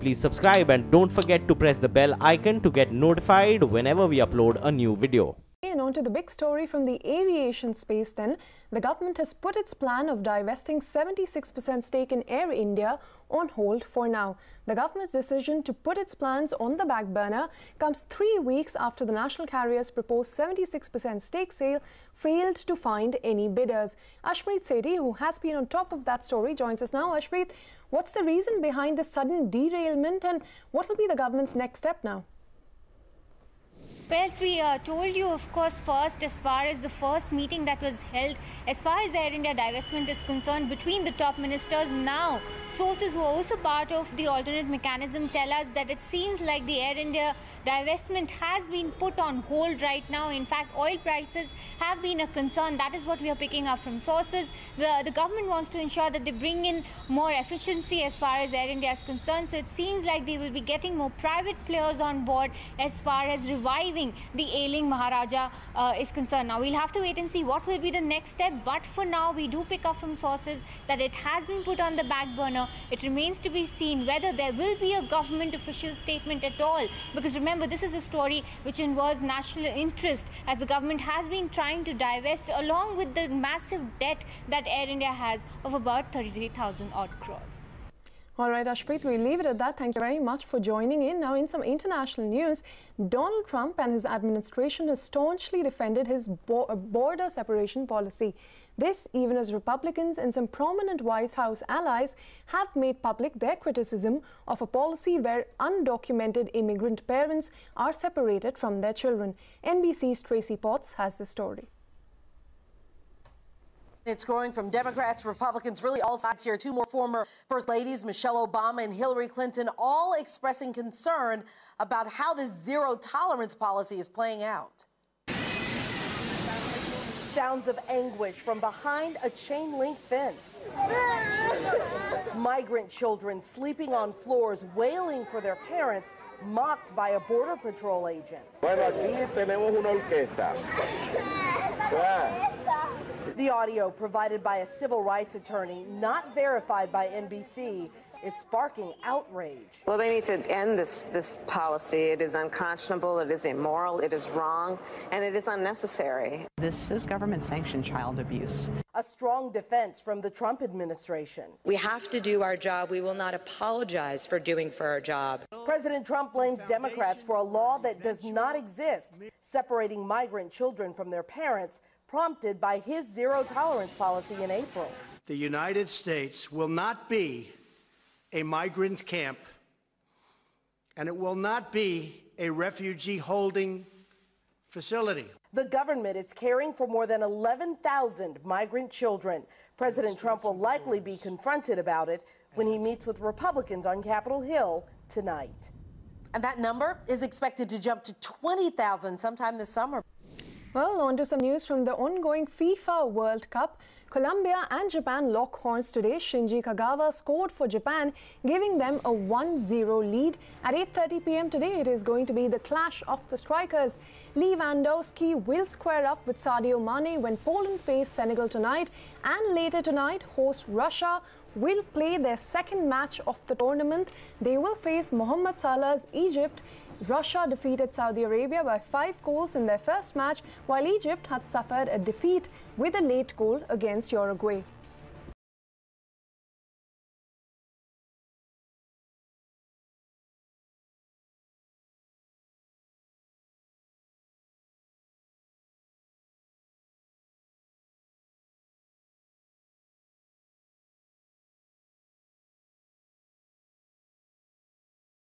Please subscribe and don't forget to press the bell icon to get notified whenever we upload a new video. And on to the big story from the aviation space then. The government has put its plan of divesting 76% stake in Air India on hold for now. The government's decision to put its plans on the back burner comes 3 weeks after the national carrier's proposed 76% stake sale failed to find any bidders. Ashpreet Sethi, who has been on top of that story, joins us now. Ashpreet, what's the reason behind this sudden derailment and what will be the government's next step now? Well, as we told you, of course, first, as far as the first meeting that was held, as far as Air India divestment is concerned, between the top ministers, now sources who are also part of the alternate mechanism tell us that it seems like the Air India divestment has been put on hold right now. In fact, oil prices have been a concern. That is what we are picking up from sources. The government wants to ensure that they bring in more efficiency as far as Air India is concerned. So it seems like they will be getting more private players on board as far as reviving the ailing Maharaja is concerned. Now we'll have to wait and see what will be the next step, but for now we do pick up from sources that it has been put on the back burner. It remains to be seen whether there will be a government official statement at all, because remember, this is a story which involves national interest, as the government has been trying to divest along with the massive debt that Air India has of about 33,000 odd crores. All right, Ashpreet, we'll leave it at that. Thank you very much for joining in. Now, in some international news, Donald Trump and his administration has staunchly defended his border separation policy. This even as Republicans and some prominent White House allies have made public their criticism of a policy where undocumented immigrant parents are separated from their children. NBC's Tracy Potts has the story. It's growing from Democrats, Republicans, really all sides here. Two more former First Ladies, Michelle Obama and Hillary Clinton, all expressing concern about how this zero-tolerance policy is playing out. Sounds of anguish from behind a chain-link fence. Migrant children sleeping on floors, wailing for their parents, mocked by a Border Patrol agent. The audio provided by a civil rights attorney, not verified by NBC, is sparking outrage. Well, they need to end this policy. It is unconscionable, it is immoral, it is wrong, and it is unnecessary. This is government-sanctioned child abuse. A strong defense from the Trump administration. We have to do our job. We will not apologize for doing for our job. President Trump blames Democrats for a law that does not exist, separating migrant children from their parents, prompted by his zero-tolerance policy in April. The United States will not be a migrant camp, and it will not be a refugee holding facility. The government is caring for more than 11,000 migrant children. President Trump will likely be confronted about it when he meets with Republicans on Capitol Hill tonight. And that number is expected to jump to 20,000 sometime this summer. Well, on to some news from the ongoing FIFA World Cup. Colombia and Japan lock horns today. Shinji Kagawa scored for Japan, giving them a 1-0 lead. At 8:30 p.m. today, it is going to be the clash of the strikers. Lewandowski will square up with Sadio Mane when Poland face Senegal tonight. And later tonight, host Russia will play their second match of the tournament. They will face Mohamed Salah's Egypt. Russia defeated Saudi Arabia by 5 goals in their first match, while Egypt had suffered a defeat with a late goal against Uruguay.